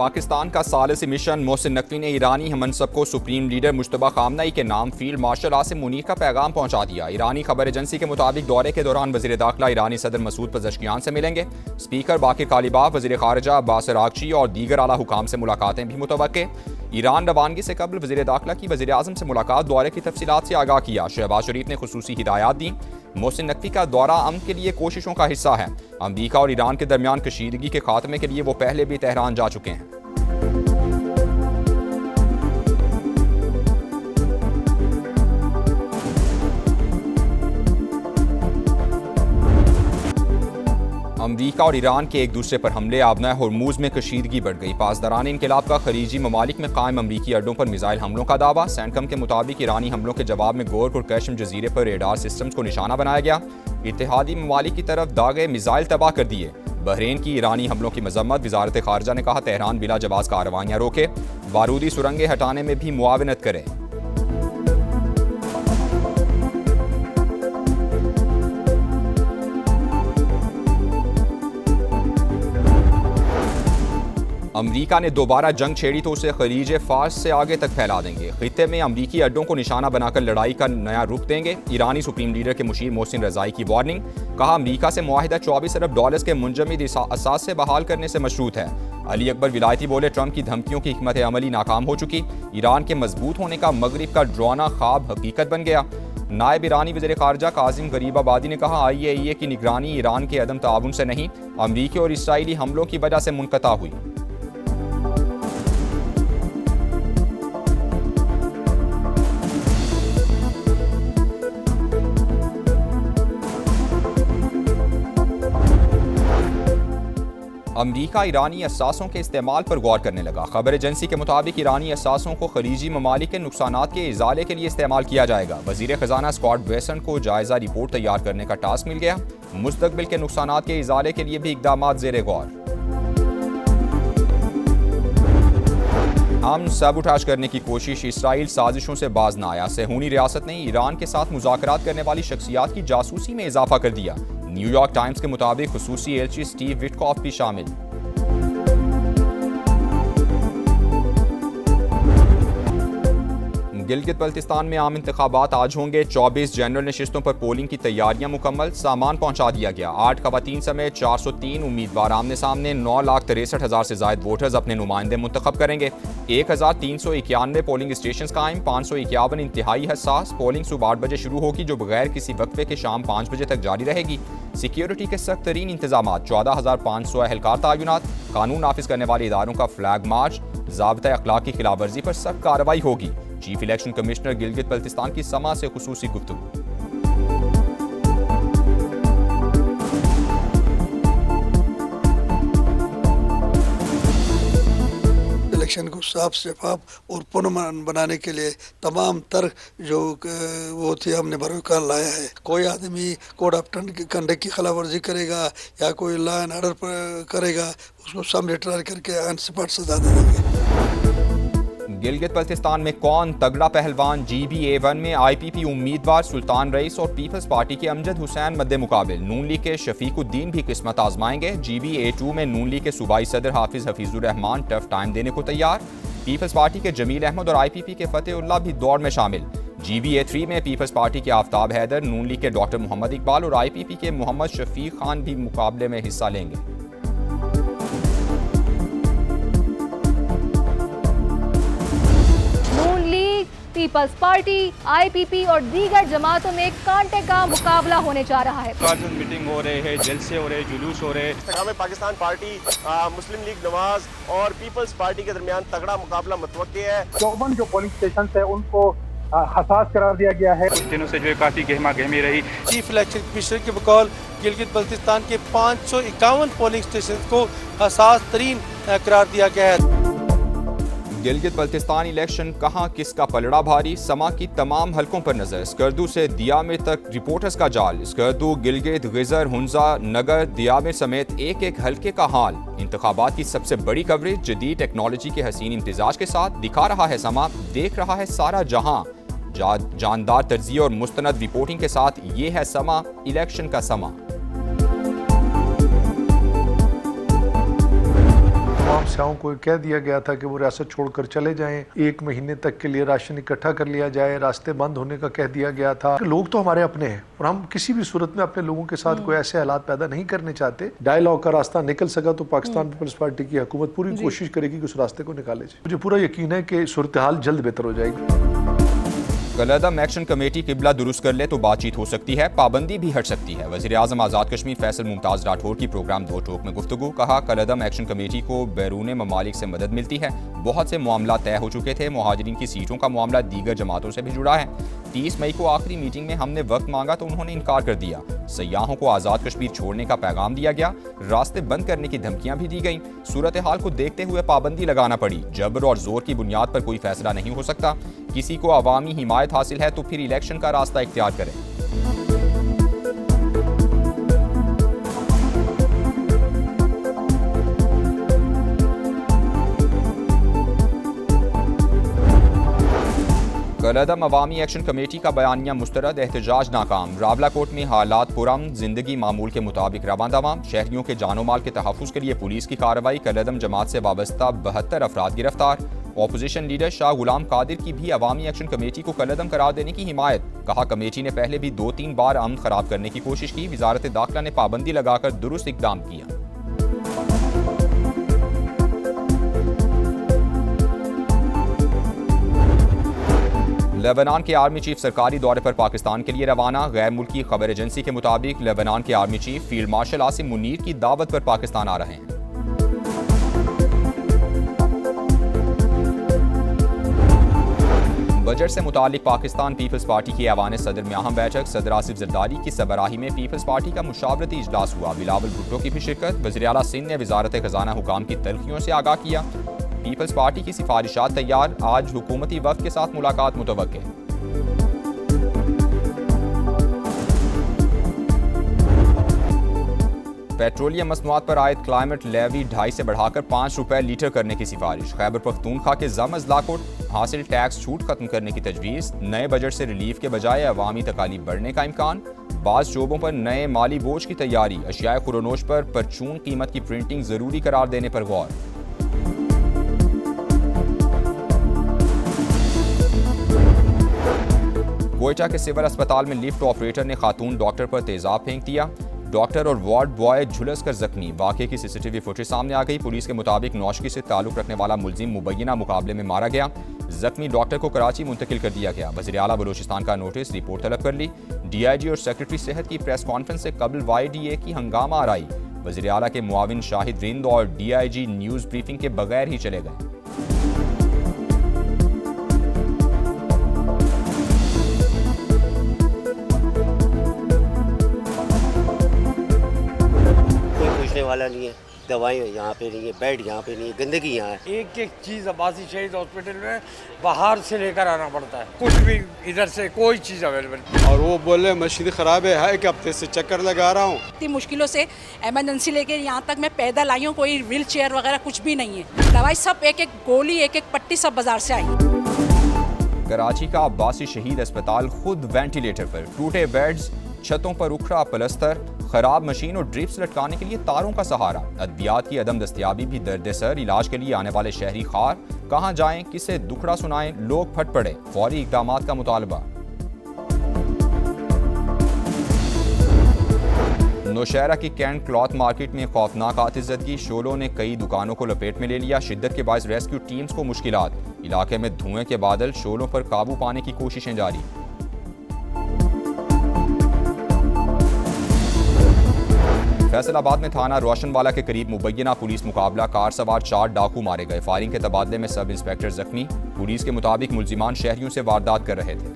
पाकिस्तान का सालिसी मिशन मोहसिन नकवी ने ईरानी हमनसब को सुप्रीम लीडर मुश्तबा खामनई के नाम फील्ड मार्शल आसिम मुनीर का पैगाम पहुंचा दिया। ईरानी खबर एजेंसी के मुताबिक दौरे के दौरान वज़ीर दाखिला ईरानी सदर मसूद पज़ेश्कियान से मिलेंगे। स्पीकर बाकिर कालिबाफ, वज़ीर ख़ारिजा अब्बास अराग़ची और दीगर आला हुकाम से मुलाकातें भी मुतवक्के। ईरान रवानगी से कबल वज़ीर दाखिला की वज़ीर आज़म से मुलाकात, दौरे की तफसीलात से आगाह किया। शहबाज शरीफ ने खुसूसी हिदायत दी। मोहसिन नकवी का दौरा अमन के लिए कोशिशों का हिस्सा है। अमरीका और ईरान के दरमियान कशीदगी के खात्मे के लिए वो पहले भी तेहरान जा चुके हैं। अमरीका और ईरान के एक दूसरे पर हमले, आबना होर्मुज में कशीदगी बढ़ गई। पासदारान इनकलाब का खलीजी ममालिक में कायम अमरीकी अड्डों पर मिसाइल हमलों का दावा। सेंटकम के मुताबिक ईरानी हमलों के जवाब में गोर और कैशम जजीरे पर रेडार सिस्टम्स को निशाना बनाया गया। इत्तेहादी ममालिक की तरफ दागे मिसाइल तबाह कर दिए। बहरीन की ईरानी हमलों की मजम्मत, वजारत खारजा ने कहा तेहरान बिला जवाज कार्रवाइयाँ रोके, बारूदी सुरंगें हटाने में भी मुआवनत करे। अमरीका ने दोबारा जंग छेड़ी तो उसे खलीज फार्स से आगे तक फैला देंगे। खित्ते में अमरीकी अड्डों को निशाना बनाकर लड़ाई का नया रुख देंगे। ईरानी सुप्रीम लीडर के मुशीर मोहसिन रज़ाई की वार्निंग, कहा अमरीका से मुआहिदा 24 अरब डॉलर्स के मुंजमद असास से बहाल करने से मशरूत है। अली अकबर विलायती बोले ट्रंप की धमकियों की हिकमत अमली नाकाम हो चुकी। ईरान के मजबूत होने का मगरिब का ड्राना ख्वाब हकीकत बन गया। नायब ईरानी वज़ीर ख़ारिजा कासिम गरीबाबादी ने कहा IAEA की निगरानी ईरान के अदम ताउन से नहीं, अमरीकी और इसराइली हमलों की वजह से मुनक़ता हुई। अमरीका ईरानी असासों के इस्तेमाल पर गौर करने लगा। खबर एजेंसी के मुताबिक ईरानी असासों को खलीजी ममालिक के नुकसानात के इजाले के लिए इस्तेमाल किया जाएगा। वज़ीर ख़जाना स्कॉट बेसन को जायज़ा रिपोर्ट तैयार करने का टास्क मिल गया। मुस्तक़बिल के नुकसानात के इजाले के लिए भी इक़दामात ज़ेरे गौर। हम सबूटाज करने की कोशिश, इसराइल साजिशों से बाज न आया। सेहूनी रियासत ने ईरान के साथ मुज़ाकरात करने वाली शख्सियात की जासूसी में इजाफा कर दिया। न्यूयॉर्क टाइम्स के मुताबिक खुसूसी एलची स्टीव विटकॉफ भी शामिल। गिलगित बल्तिस्तान में आम इंतखाबात आज होंगे। 24 जनरल नशिस्तों पर पोलिंग की तैयारियां मुकम्मल, सामान पहुंचा दिया गया। 8 खवातीन समेत 403 उम्मीदवार आमने सामने। 9,63,000 से ज्यादा वोटर्स अपने नुमाइंदे मुंतखब करेंगे। 1,391 पोलिंग स्टेशन कायम, 551 इंतहाई हसास। पोलिंग सुबह 8 बजे शुरू होगी, जो बगैर किसी वक्फे के शाम 5 बजे तक जारी रहेगी। सिक्योरिटी के सख्त तरीन इंतजाम, 14,500 एहलकार तैनात। कानून नाफिज करने वाले इदारों का फ्लैग मार्च, ज़ाब्ता अखलाक की खिलाफ वर्जी पर सख्त कार्रवाई होगी। Chief election commissioner Gilgit Baltistan की समा से खुसूसी गुफ्तगू। इलेक्शन को साफ शफाफ और पुरअमन बनाने के लिए तमाम तर जो वो थी हमने बरकरार लाया है। कोई आदमी कोड ऑफ कंडक्ट की खिलाफ वर्जी करेगा या कोई लॉ एंड ऑर्डर करेगा, उसको सब रिट्रायल करके ऑन स्पॉट सजा दे देंगे। गिलगित बल्तिस्तान में कौन तगड़ा पहलवान, GBA1 में IPP उम्मीदवार सुल्तान रईस और पीपल्स पार्टी के अमजद हुसैन मद्दे मुकाबिल। नून लीग के शफीकुद्दीन भी किस्मत आजमाएंगे। GBA2 में नून लीग के सूबाई सदर हाफिज हफीजुर रहमान टफ टाइम देने को तैयार। पीपल्स पार्टी के जमील अहमद और IPP के फतेहुल्लाह भी दौड़ में शामिल। GBA3 में पीपल्स पार्टी के आफ्ताब हैदर, नून लीग के डॉक्टर मोहम्मद इकबाल और IPP के मोहम्मद शफीक खान भी मुकाबले में हिस्सा लेंगे। पीपल्स पार्टी, IPP और दीगर जमातों में कांटे का मुकाबला होने जा रहा है। मीटिंग हो रहे हैं, जलसे हो रहे, जुलूस हो रहे। पाकिस्तान पार्टी, मुस्लिम लीग नवाज और पीपल्स पार्टी के दरमियान तगड़ा मुकाबला मुतवक्के है। 54 जो पोलिंग स्टेशन है उनको हसास करार दिया गया है। कुछ दिनों से जो है काफी गहमा गहमी रही। चीफ इलेक्शन कमिश्नर के बकौल गिलगित बल्तिस्तान के 551 पोलिंग स्टेशन को हसास तरीन करार दिया गया है। गिलगित बल्तिस्तान इलेक्शन कहां किसका पलड़ा भारी, समा की तमाम हलकों पर नजर। स्कर्दू से दियामिर तक रिपोर्टर्स का जाल। स्कर्दू, गिलगित, गिजर, हुंजा, नगर, दियामिर समेत एक एक हलके का हाल। इंतखाबात की सबसे बड़ी कवरेज जदीद टेक्नोलॉजी के हसीन इम्तिजाज के साथ दिखा रहा है समा, देख रहा है सारा जहां। जानदार तर्जिया और मुस्तनद रिपोर्टिंग के साथ ये है समा, इलेक्शन का समा। तमाम स्याहों को कह दिया गया था कि वो रियासत छोड़कर चले जाएं, 1 महीने तक के लिए राशन इकट्ठा कर लिया जाए, रास्ते बंद होने का कह दिया गया था। लोग तो हमारे अपने हैं और हम किसी भी सूरत में अपने लोगों के साथ कोई ऐसे हालात पैदा नहीं करने चाहते। डायलॉग का रास्ता निकल सका तो पाकिस्तान पीपल्स पार्टी की हुकूमत पूरी कोशिश करेगी कि उस रास्ते को निकाले जाए। मुझे पूरा यकीन है कि सूरत हाल जल्द बेहतर हो जाएगी। कलअदम एक्शन कमेटी किबला दुरुस्त कर ले तो बातचीत हो सकती है, पाबंदी भी हट सकती है। वज़ीर आज़म आज़ाद कश्मीर फैसल मुमताज़ राठौर की प्रोग्राम दो टोक में गुफ्तगू। कहा, कलअदम एक्शन कमेटी को बैरून ममालिक से मदद मिलती है, बहुत से मामला तय हो चुके थे, मुहाजिरीन की सीटों का मामला दीगर जमातों से भी जुड़ा है। 30 मई को आखिरी मीटिंग में हमने वक्त मांगा तो उन्होंने इनकार कर दिया। सयाहों को आज़ाद कश्मीर छोड़ने का पैगाम दिया गया, रास्ते बंद करने की धमकियां भी दी गईं। सूरत हाल को देखते हुए पाबंदी लगाना पड़ी। जबर और जोर की बुनियाद पर कोई फैसला नहीं हो सकता। किसी को अवामी हिमायत हासिल है तो फिर इलेक्शन का रास्ता इख्तियार करें। कलअदम अवामी एक्शन कमेटी का बयानिया मुस्तरद, एहतजाज नाकाम। रावलाकोट में हालात पुरअमन, जिंदगी मामूल के मुताबिक रवां दवां। शहरियों के जानो माल के तहफ़्फ़ुज़ के लिए पुलिस की कार्रवाई। कलअदम जमात से वाबस्ता 72 अफराद गिरफ्तार। ऑपोजिशन लीडर शाह गुलाम कादिर की भी अवामी एक्शन कमेटी को कलअदम करार देने की हिमायत। कहा, कमेटी ने पहले भी 2-3 बार अमन खराब करने की कोशिश की, वजारत दाखिला ने पाबंदी लगाकर दुरुस्त इक़दाम किया। लेबनान के आर्मी चीफ सरकारी दौरे पर पाकिस्तान के लिए रवाना। गैर मुल्की खबर एजेंसी के मुताबिक लेबनान के army chief field marshal Asim Munir की दावत पर पाकिस्तान आ रहे हैं। बजट से मुतालिक पाकिस्तान पीपल्स पार्टी की ऐवान सदर में अहम बैठक। सदर आसिफ जरदारी की सरबराही में पीपल्स पार्टी का मुशावरती इजलास हुआ। बिलावल भुट्टो की भी शिरकत। वज़ीर आला सिंध ने वजारत खजाना हुकाम की तलखियों से आगाह किया। पीपल्स पार्टी की सिफारिशात तैयार, आज हुकूमती वफ़द के साथ मुलाकात मुतवक्के। पेट्रोलियम मसनूआत पर आयद क्लाइमेट लेवी 2.5 से बढ़ाकर 5 रुपए लीटर करने की सिफारिश। खैबर पख्तूनख्वा के ज़म लाकोट हासिल टैक्स छूट खत्म करने की तजवीज़। नए बजट से रिलीफ के बजाय अवामी तकालीफ बढ़ने का इम्कान। बाज़ शोबों पर नए माली बोझ की तैयारी। अशियाए खुरोनोश पर परचून कीमत की प्रिंटिंग ज़रूरी करार देने पर गौर। कोयटा के सिविल अस्पताल में लिफ्ट ऑपरेटर ने खातून डॉक्टर पर तेजाब फेंक दिया। डॉक्टर और वार्ड बॉय झुलस कर जख्मी। वाक़े की सीसीटीवी फुटेज सामने आ गई। पुलिस के मुताबिक नौशकी से ताल्लुक रखने वाला मुलजिम मुबैना मुकाबले में मारा गया। जख्मी डॉक्टर को कराची मुंतकिल कर दिया गया। वज़ीर आला बलूचिस्तान का नोटिस, रिपोर्ट तलब कर ली। DIG और सेक्रेटरी सेहत की प्रेस कॉन्फ्रेंस से कबल YDA की हंगामा आराई। वज़ीर आला के मुआविन शाहिद रिंद और DIG न्यूज़ ब्रीफिंग के बगैर ही चले गए। वाला नहीं है, दवाएं यहाँ पे नहीं है, बेड यहाँ पे नहीं है, गंदगी यहाँ है। एक एक चीज़ अब्बासी शहीद हॉस्पिटल में बाहर से लेकर आना पड़ता है, कुछ भी इधर से कोई चीज़ अवेलेबल। और वो बोले मशीन ख़राब है, एक हफ्ते से चक्कर लगा रहा हूँ। इतनी मुश्किलों से एमरजेंसी लेके यहाँ तक मैं पैदल आई हूँ, कोई व्हील चेयर वगैरह कुछ भी नहीं है। दवाई सब एक एक गोली, एक एक पट्टी सब बाजार से आई। कराची का अब्बासी शहीद अस्पताल खुद वेंटिलेटर पर। टूटे बेड्स, छतों पर उखड़ा पलस्तर, खराब मशीन और ड्रिप्स लटकाने के लिए तारों का सहारा। अद्वियात की अदम दस्तयाबी भी दर्द सर। इलाज के लिए आने वाले शहरी खार, कहाँ जाएं, किसे दुखड़ा सुनाएं, लोग फट पड़े। फौरी इक़दामात का मुतालबा। नौशहरा की कैंट क्लॉथ मार्केट में खौफनाक आतिशज़दगी। शोलों ने कई दुकानों को लपेट में ले लिया। शिद्दत के बायस रेस्क्यू टीम्स को मुश्किलात। इलाके में धुएं के बादल, शोलों पर काबू पाने की कोशिशें जारी। फैसलाबाद में थाना रोशनवाला के करीब मुबैना पुलिस मुकाबला। कार सवार 4 डाकू मारे गए। फायरिंग के तबादले में सब इंस्पेक्टर जख्मी। पुलिस के मुताबिक मुल्जिमान शहरियों से वारदात कर रहे थे।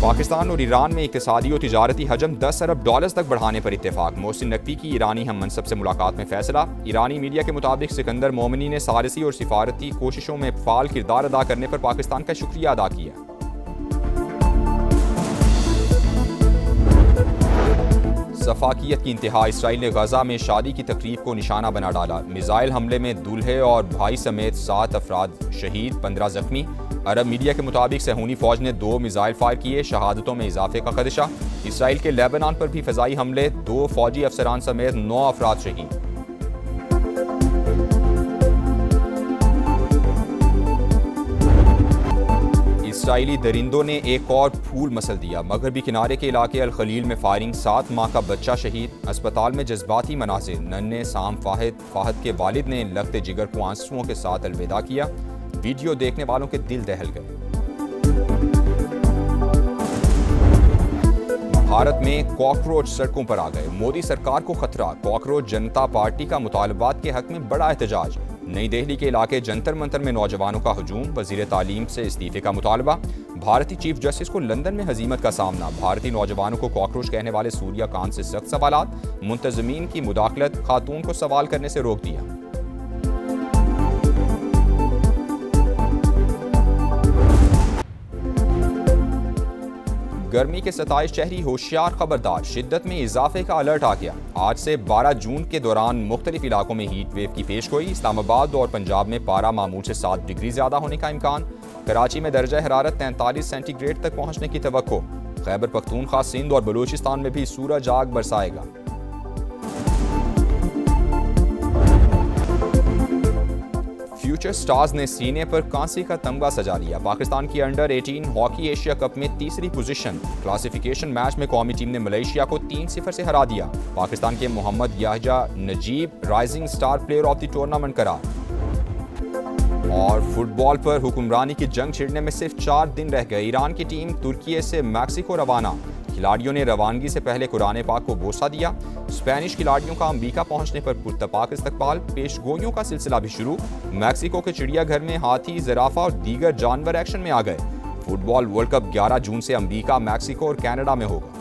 पाकिस्तान और ईरान में इक़्तिसादी और तिजारती हजम $10 अरब तक बढ़ाने पर इत्तेफाक। मोहसिन नकवी की ईरानी हम मनसब से मुलाकात में फैसला। ईरानी मीडिया के मुताबिक सिकंदर मोमिनी ने सारसी और सिफारती कोशिशों में फाल किरदार अदा करने पर पाकिस्तान का शुक्रिया अदा किया। सफाकियत की इंतहा। इसराइल ने गजा में शादी की तकरीब को निशाना बना डाला। मिसाइल हमले में दूल्हे और भाई समेत 7 अफराद शहीद, 15 जख्मी। अरब मीडिया के मुताबिक सहूनी फौज ने 2 मिसाइल फायर किए, शहादतों में इजाफे का खदशा। इसराइल के लेबनान पर भी फ़िज़ाई हमले, 2 फौजी अफसरान समेत 9 अफराद शहीद। इसराइली दरिंदों ने एक और फूल मसल दिया। मगरबी किनारे के इलाके अल खलील में फायरिंग, 7 माह का बच्चा शहीद। अस्पताल में जज्बाती मनाज़िर, नन्हे साम फाहद के वालिद ने लगते जिगर को आंसुओं के साथ अलविदा किया। वीडियो देखने वालों के दिल दहल गए। भारत में कॉकरोच सड़कों पर आ गए, मोदी सरकार को खतरा। कॉकरोच जनता पार्टी का मुतालबात के हक में बड़ा एहतजाज। नई दिल्ली के इलाके जंतर मंतर में नौजवानों का हजूम, वजीर तालीम से इस्तीफे का मुतालबा। भारतीय चीफ जस्टिस को लंदन में हजीमत का सामना। भारतीय नौजवानों को कॉकरोच कहने वाले सूर्या कांत से सख्त सवालात। मुंतजमीन की मुदाखलत, खातून को सवाल करने से रोक दिया। गर्मी के 27 शहरी होशियार, खबरदार, शिद्दत में इजाफे का अलर्ट आ गया। आज से 12 जून के दौरान मुख्तलिफ इलाकों में हीट वेव की पेशगोई। इस्लामाबाद और पंजाब में पारा मामूल से 7 डिग्री ज़्यादा होने का इम्कान। कराची में दर्जा हरारत 43 सेंटीग्रेड तक पहुंचने की तवक्को। खैबर पख्तूनख्वा, सिंध और बलूचिस्तान में भी सूरज आग बरसाएगा। फ्यूचर स्टार्स ने सीने पर कांसी का तमगा सजा लिया। पाकिस्तान की अंडर 18 हॉकी एशिया कप में तीसरी पोजीशन। क्लासिफिकेशन मैच में कौमी टीम ने मलेशिया को 3-0 से हरा दिया। पाकिस्तान के Mohammad Yahya Najib rising star player of the tournament करार। और फुटबॉल पर हुक्मरानी की जंग छिड़ने में सिर्फ 4 दिन रह गए। ईरान की टीम तुर्की से मैक्सिको रवाना। खिलाड़ियों ने रवानगी से पहले कुरान पाक को बोसा दिया। स्पेनिश खिलाड़ियों का अमेरिका पहुंचने पर पुरतपाक इस्तकबाल। पेशगोइयों का सिलसिला भी शुरू। मैक्सिको के चिड़ियाघर में हाथी, ज़राफ़ा और दीगर जानवर एक्शन में आ गए। फुटबॉल वर्ल्ड कप 11 जून से अमेरिका, मैक्सिको और कनाडा में होगा।